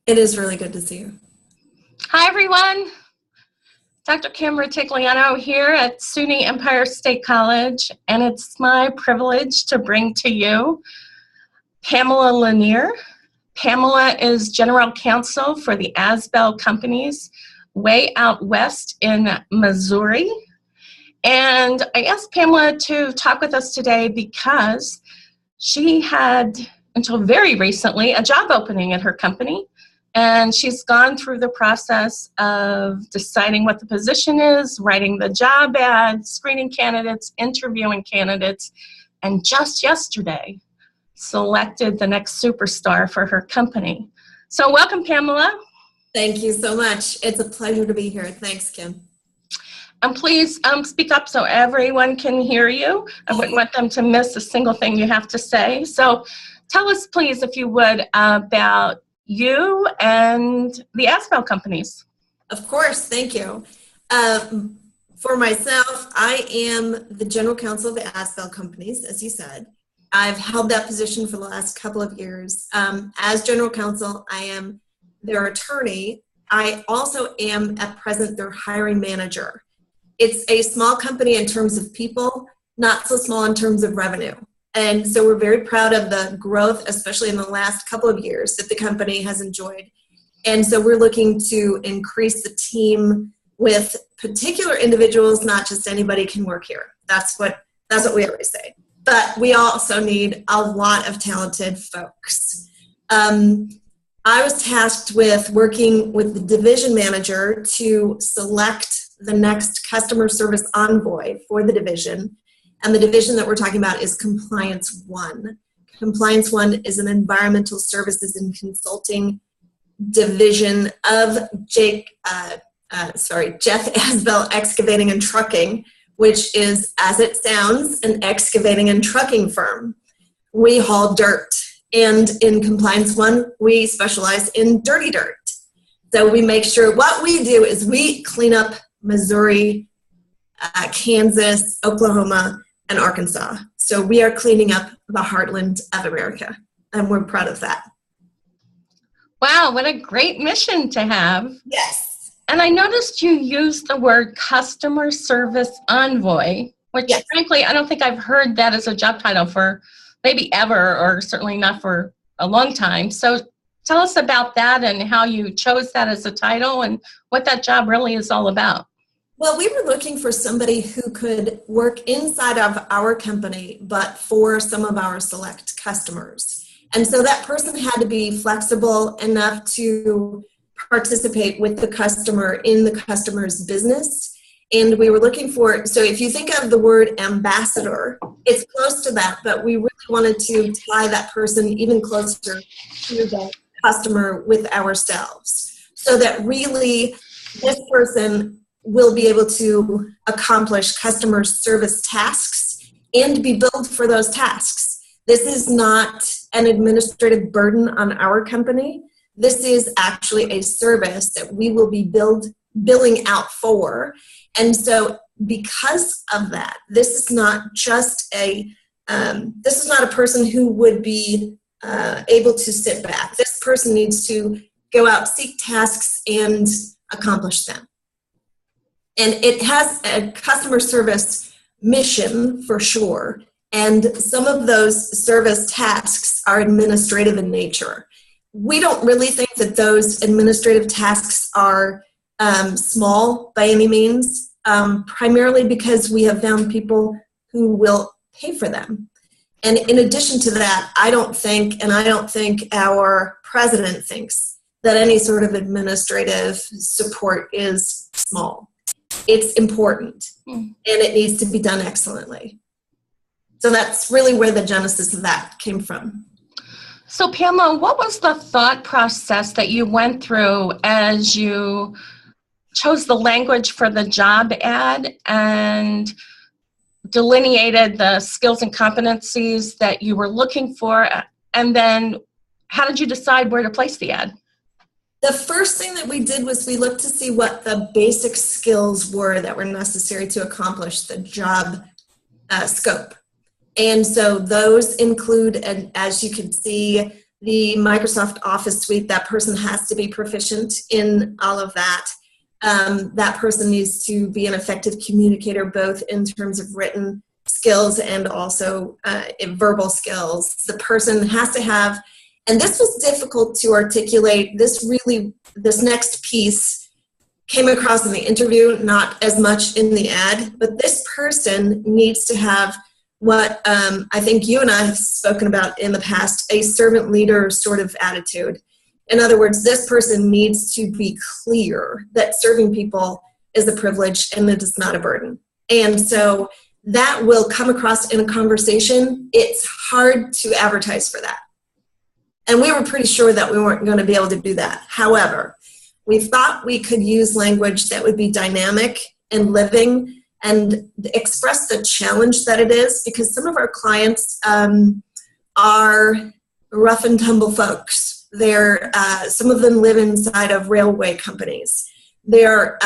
It is really good to see you. Hi, everyone. Dr. Kim Ritigliano here at SUNY Empire State College, and it's my privilege to bring to you Pamela Lanier. Pamela is General Counsel for the Asbel Companies way out west in Missouri. And I asked Pamela to talk with us today because she had, until very recently, a job opening at her company. And she's gone through the process of deciding what the position is, writing the job ad, screening candidates, interviewing candidates, and just yesterday selected the next superstar for her company. So welcome, Pamela. Thank you so much. It's a pleasure to be here. Thanks, Kim. And please speak up so everyone can hear you. I wouldn't want them to miss a single thing you have to say. So tell us, please, if you would, about you and the Asbel Companies. Of course, thank you. For myself, I am the General Counsel of the Asbel Companies, as you said. I've held that position for the last couple of years. As General Counsel, I am their attorney. I also am, at present, their hiring manager. It's a small company in terms of people, not so small in terms of revenue. And so we're very proud of the growth, especially in the last couple of years, that the company has enjoyed. And so we're looking to increase the team with particular individuals. Not just anybody can work here. That's what we always say. But we also need a lot of talented folks. I was tasked with working with the division manager to select the next customer service envoy for the division. And the division that we're talking about is Compliance One. Compliance One is an environmental services and consulting division of Jeff Asbel Excavating and Trucking, which is, as it sounds, an excavating and trucking firm. We haul dirt, and in Compliance One, we specialize in dirty dirt. So we make sure what we do is we clean up Missouri, Kansas, Oklahoma, and Arkansas. So we are cleaning up the heartland of America, and we're proud of that. Wow, what a great mission to have. Yes. And I noticed you used the word customer service envoy, which Yes. Frankly, I don't think I've heard that as a job title for maybe ever, or certainly not for a long time. So tell us about that and how you chose that as a title and what that job really is all about. Well, we were looking for somebody who could work inside of our company, but for some of our select customers. And so that person had to be flexible enough to participate with the customer in the customer's business. And we were looking for, so if you think of the word ambassador, it's close to that, but we really wanted to tie that person even closer to the customer with ourselves. So that really this person will be able to accomplish customer service tasks and be billed for those tasks. This is not an administrative burden on our company. This is actually a service that we will be billing out for. And so because of that, this is not just this is not a person who would be able to sit back. This person needs to go out, seek tasks, and accomplish them. And it has a customer service mission for sure. And some of those service tasks are administrative in nature. We don't really think that those administrative tasks are small by any means, primarily because we have found people who will pay for them. And in addition to that, I don't think our president thinks that any sort of administrative support is small. It's important, and it needs to be done excellently. So that's really where the genesis of that came from. So Pamela, what was the thought process that you went through as you chose the language for the job ad and delineated the skills and competencies that you were looking for? And then how did you decide where to place the ad? The first thing that we did was we looked to see what the basic skills were that were necessary to accomplish the job scope. And so those include, and as you can see, the Microsoft Office suite. That person has to be proficient in all of that. That person needs to be an effective communicator, both in terms of written skills and also verbal skills. The person has to have, and this was difficult to articulate, this next piece came across in the interview, not as much in the ad, but this person needs to have what I think you and I have spoken about in the past, a servant leader sort of attitude. In other words, this person needs to be clear that serving people is a privilege and it is not a burden. And so that will come across in a conversation. It's hard to advertise for that. And we were pretty sure that we weren't going to be able to do that. However, we thought we could use language that would be dynamic and living and express the challenge that it is, because some of our clients are rough and tumble folks. They're some of them live inside of railway companies. They're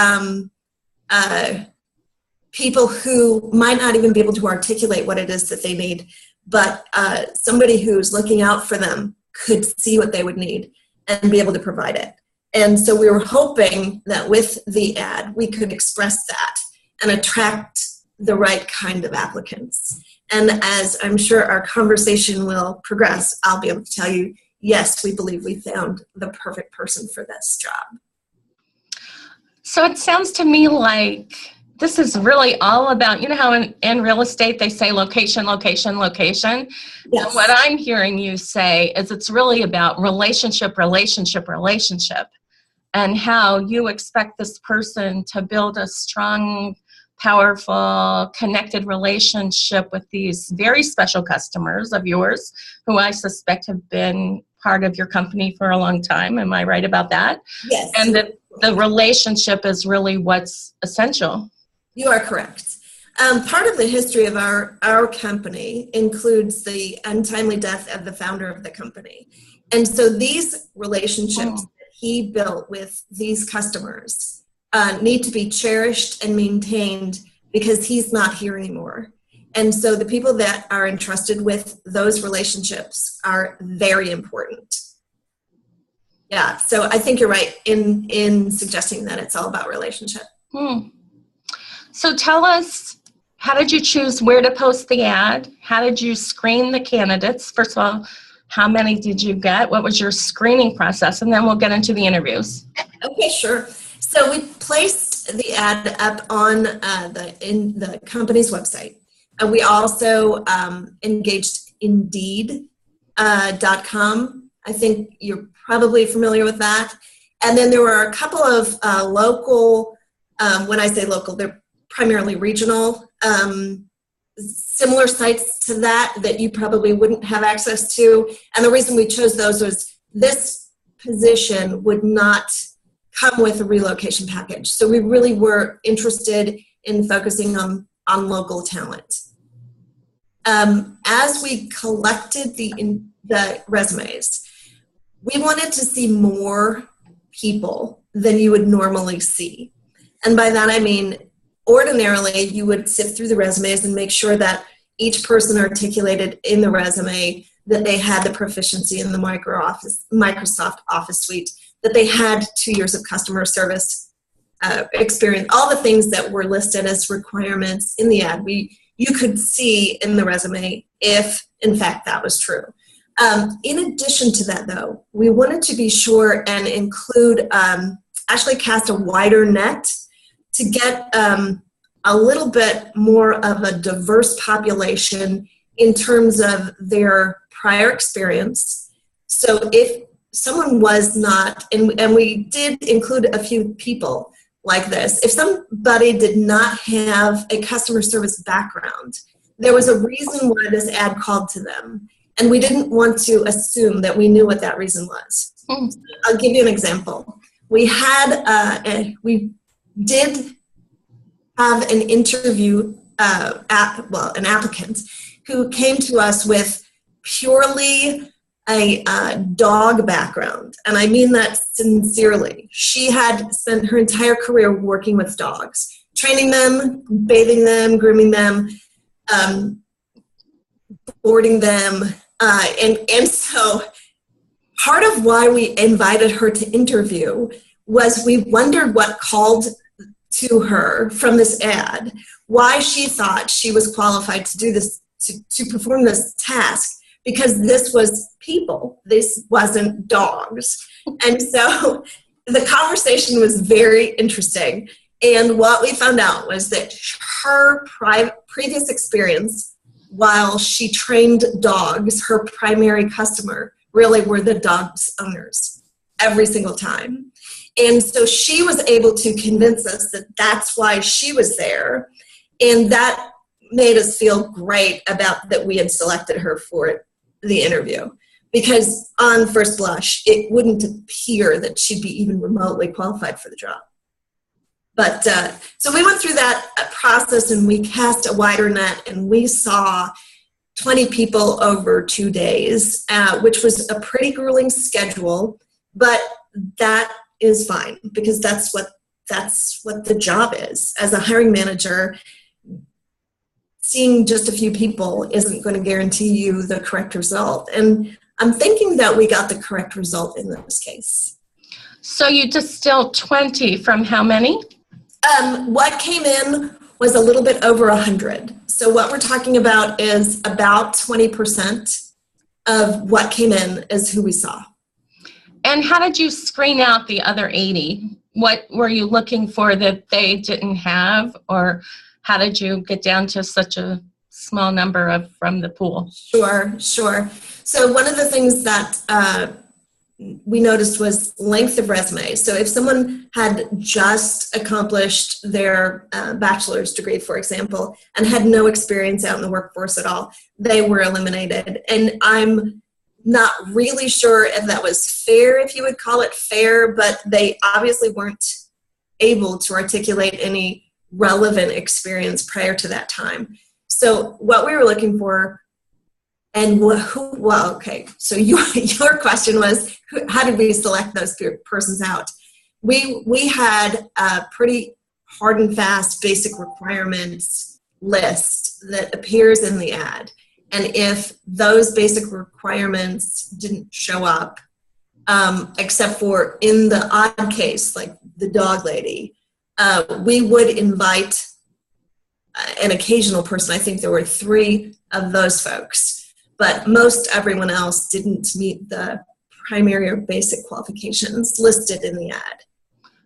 people who might not even be able to articulate what it is that they need, but somebody who's looking out for them could see what they would need and be able to provide it. And so we were hoping that with the ad, we could express that and attract the right kind of applicants. And as I'm sure our conversation will progress, I'll be able to tell you, yes, we believe we found the perfect person for this job. So it sounds to me like this is really all about, you know how in real estate they say location, location, location? Yes. And what I'm hearing you say is it's really about relationship, relationship, relationship, and how you expect this person to build a strong, powerful, connected relationship with these very special customers of yours, who I suspect have been part of your company for a long time. Am I right about that? Yes. And that the relationship is really what's essential. You are correct. Part of the history of our company includes the untimely death of the founder of the company. And so these relationships that he built with these customers need to be cherished and maintained because he's not here anymore. And so the people that are entrusted with those relationships are very important. Yeah, so I think you're right in suggesting that it's all about relationship. So tell us, how did you choose where to post the ad? How did you screen the candidates? First of all, how many did you get? What was your screening process? And then we'll get into the interviews. Okay, sure. So we placed the ad up on in the company's website. And we also engaged Indeed.com. I think you're probably familiar with that. And then there were a couple of local, when I say local, they're primarily regional, similar sites to that you probably wouldn't have access to. And the reason we chose those was this position would not come with a relocation package. So we really were interested in focusing on local talent. As we collected the resumes, we wanted to see more people than you would normally see. And by that I mean, ordinarily you would sift through the resumes and make sure that each person articulated in the resume that they had the proficiency in the Microsoft Office suite, that they had 2 years of customer service experience, all the things that were listed as requirements in the ad. You could see in the resume if, in fact, that was true. In addition to that, though, we wanted to be sure and include, actually cast a wider net to get a little bit more of a diverse population in terms of their prior experience. So if someone was not, and we did include a few people like this, if somebody did not have a customer service background, there was a reason why this ad called to them. And we didn't want to assume that we knew what that reason was. I'll give you an example. We did have an interview, an applicant who came to us with purely a dog background. And I mean that sincerely. She had spent her entire career working with dogs, training them, bathing them, grooming them, boarding them. And so part of why we invited her to interview was we wondered what called to her from this ad, why she thought she was qualified to do this, to perform this task, because this was people, this wasn't dogs. And so the conversation was very interesting. And what we found out was that her previous experience, while she trained dogs, her primary customer really were the dog's owners every single time. And so she was able to convince us that that's why she was there. And that made us feel great about that we had selected her for the interview. Because on first blush, it wouldn't appear that she'd be even remotely qualified for the job. But so we went through that process and we cast a wider net and we saw 20 people over 2 days, which was a pretty grueling schedule, but that is fine because that's what the job is. As a hiring manager, seeing just a few people isn't going to guarantee you the correct result. And I'm thinking that we got the correct result in this case. So you distilled 20 from how many? What came in was a little bit over 100. So what we're talking about is about 20% of what came in is who we saw. And how did you screen out the other 80? What were you looking for that they didn't have, or how did you get down to such a small number from the pool? Sure. So one of the things that we noticed was length of resume. So if someone had just accomplished their bachelor's degree, for example, and had no experience out in the workforce at all, they were eliminated. And I'm not really sure if that was fair, if you would call it fair, but they obviously weren't able to articulate any relevant experience prior to that time. So what we were looking for, and okay, so your question was, how did we select those persons out? We had a pretty hard and fast basic requirements list that appears in the ad. And if those basic requirements didn't show up, except for in the odd case, like the dog lady, we would invite an occasional person. I think there were 3 of those folks, but most everyone else didn't meet the primary or basic qualifications listed in the ad.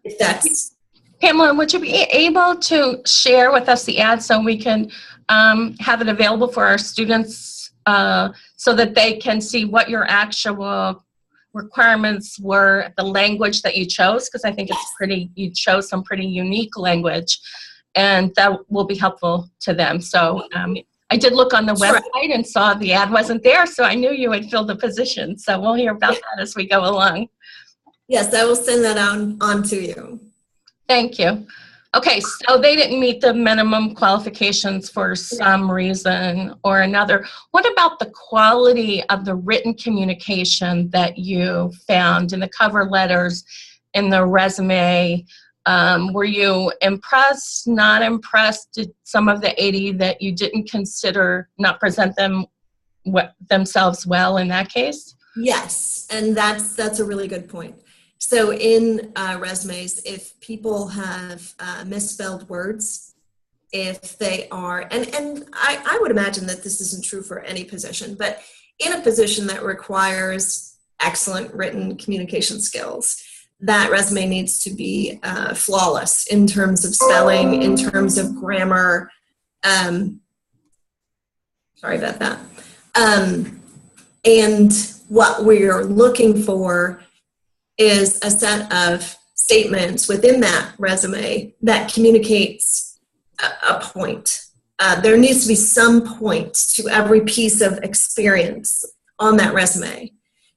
If that's Pamela, would you be able to share with us the ad so we can have it available for our students so that they can see what your actual requirements were, the language that you chose? Because I think you chose some pretty unique language, and that will be helpful to them. So I did look on the website and saw the ad wasn't there, so I knew you had filled the position. So we'll hear about that as we go along. Yes, I will send that on to you. Thank you. Okay, so they didn't meet the minimum qualifications for some reason or another. What about the quality of the written communication that you found in the cover letters, in the resume? Were you impressed, not impressed? Did some of the 80 that you didn't consider not present themselves well in that case? Yes, and that's a really good point. So in resumes, if people have misspelled words, if they are, and I would imagine that this isn't true for any position, but in a position that requires excellent written communication skills, that resume needs to be flawless in terms of spelling, in terms of grammar. Sorry about that. And what we're looking for is a set of statements within that resume that communicates a point. There needs to be some point to every piece of experience on that resume,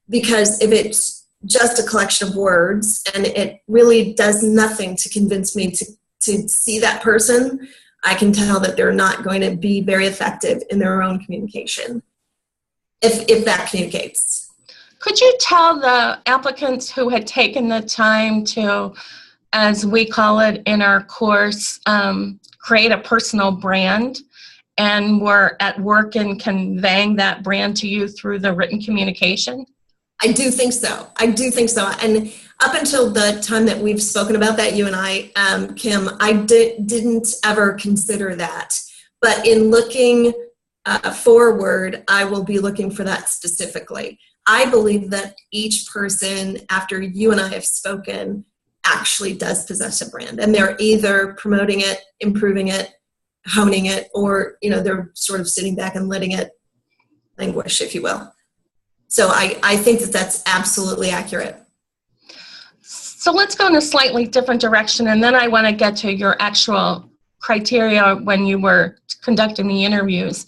because if it's just a collection of words and it really does nothing to convince me to see that person, I can tell that they're not going to be very effective in their own communication, if that communicates. Could you tell the applicants who had taken the time to, as we call it in our course, create a personal brand and were at work in conveying that brand to you through the written communication? I do think so. And up until the time that we've spoken about that, you and I, Kim, I didn't ever consider that. But in looking forward, I will be looking for that specifically. I believe that each person, after you and I have spoken, actually does possess a brand. And they're either promoting it, improving it, honing it, or, they're sort of sitting back and letting it languish, if you will. So I think that that's absolutely accurate. So let's go in a slightly different direction, and then I want to get to your actual criteria when you were conducting the interviews.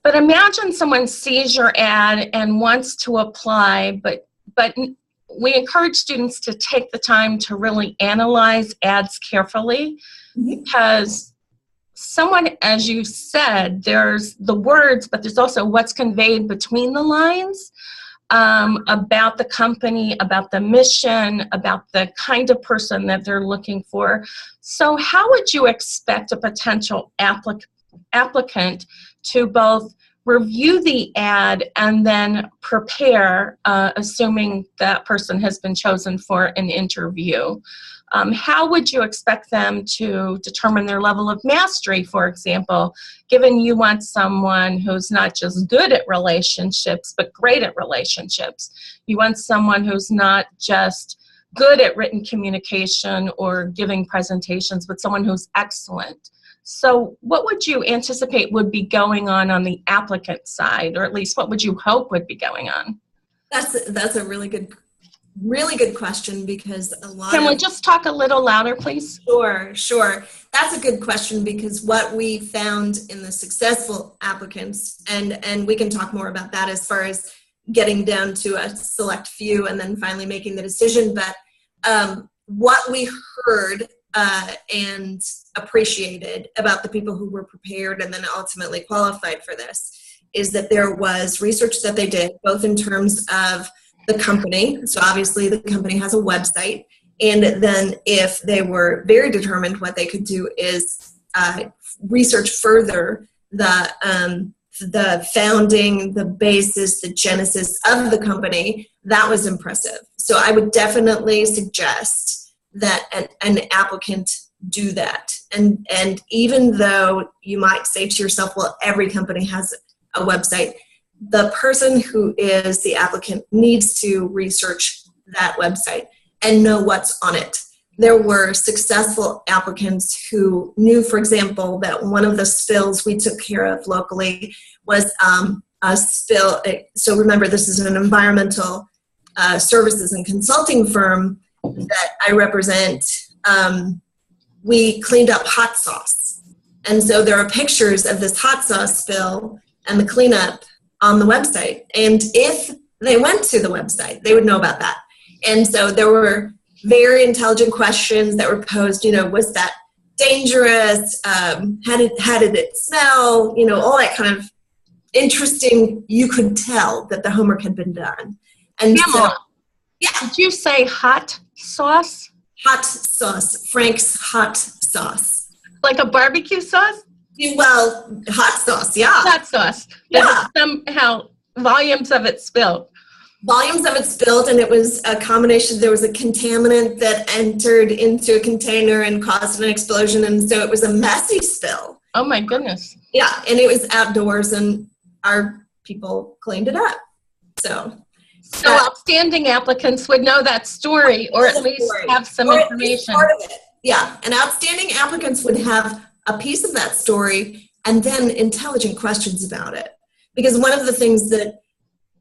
But imagine someone sees your ad and wants to apply, but we encourage students to take the time to really analyze ads carefully, because someone, as you said, there's the words, but there's also what's conveyed between the lines about the company, about the mission, about the kind of person that they're looking for. So how would you expect a potential applicant to both review the ad and then prepare, assuming that person has been chosen for an interview? How would you expect them to determine their level of mastery, for example, given you want someone who's not just good at relationships, but great at relationships? You want someone who's not just good at written communication or giving presentations, but someone who's excellent. So what would you anticipate would be going on the applicant side, or at least what would you hope would be going on? That's a really good question, because a lot Can we just talk a little louder, please? Sure. That's a good question, because what we found in the successful applicants, and we can talk more about that as far as getting down to a select few and then finally making the decision. But what we heard and appreciated about the people who were prepared and then ultimately qualified for this is that there was research that they did, both in terms of the company. So obviously the company has a website. And then if they were very determined, what they could do is research further the founding, the basis, the genesis of the company. That was impressive. So I would definitely suggest that an applicant do that. And even though you might say to yourself, well, every company has a website, the person who is the applicant needs to research that website and know what's on it. There were successful applicants who knew, for example, that one of the spills we took care of locally was a spill. So remember, this is an environmental services and consulting firm that I represent. We cleaned up hot sauce. And so there are pictures of this hot sauce spill and the cleanup on the website. And if they went to the website, they would know about that. And so there were very intelligent questions that were posed, was that dangerous? How did it smell? All that kind of interesting, you could tell that the homework had been done. And Pamela, so, yeah. Did you say hot sauce? Hot sauce, Frank's hot sauce. Like a barbecue sauce? Well, hot sauce, yeah. Hot sauce. Yeah. Somehow volumes of it spilled. Volumes of it spilled, and it was a combination. There was a contaminant that entered into a container and caused an explosion, and so it was a messy spill. Oh my goodness. Yeah, and it was outdoors, and our people cleaned it up. So outstanding applicants would know that story, or at least have some information. Part of it. Yeah, and outstanding applicants would have a piece of that story and then intelligent questions about it. Because one of the things that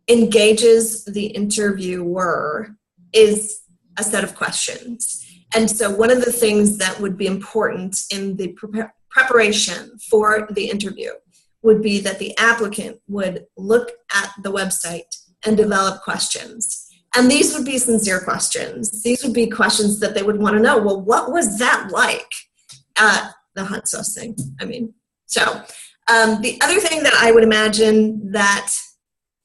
engages the interviewer is a set of questions. And so one of the things that would be important in the preparation for the interview would be that the applicant would look at the website and develop questions. And these would be sincere questions. These would be questions that they would want to know, well, what was that like? The hot sauce thing, So the other thing that I would imagine that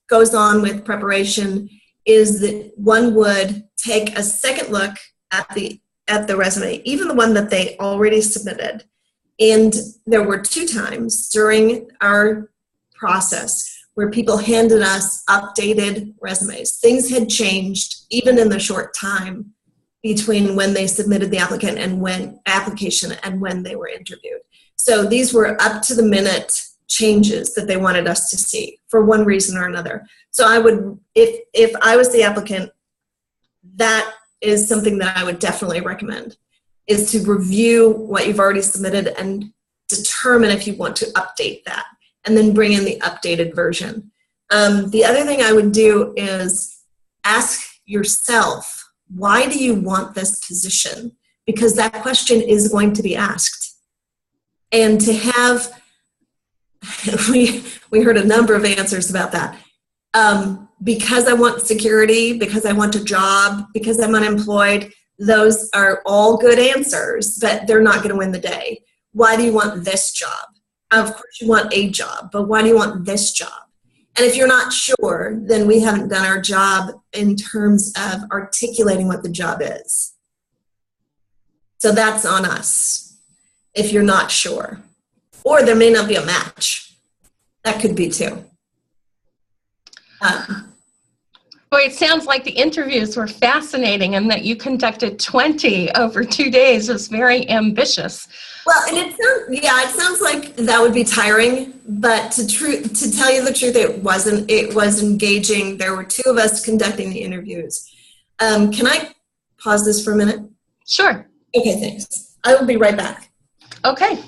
goes on with preparation is that one would take a second look at the resume, even the one that they already submitted. And there were 2 times during our process where people handed us updated resumes. Things had changed even in the short time between when they submitted the application and when they were interviewed. So these were up to the minute changes that they wanted us to see for one reason or another. So I would, if I was the applicant, that is something that I would definitely recommend, is to review what you've already submitted and determine if you want to update that, and then bring in the updated version. The other thing I would do is ask yourself, why do you want this position? Because that question is going to be asked. And to have, we heard a number of answers about that. Because I want security, because I want a job, because I'm unemployed, those are all good answers, but they're not going to win the day. Why do you want this job? Of course you want a job, but why do you want this job? And if you're not sure, then we haven't done our job in terms of articulating what the job is. So that's on us if you're not sure. Or there may not be a match. That could be too. Boy, it sounds like the interviews were fascinating, and that you conducted 20 over 2 days is very ambitious. Well, and it sounds like that would be tiring, but to tell you the truth, it wasn't. It was engaging. There were 2 of us conducting the interviews. Can I pause this for a minute? Sure. Okay, thanks. I will be right back. Okay.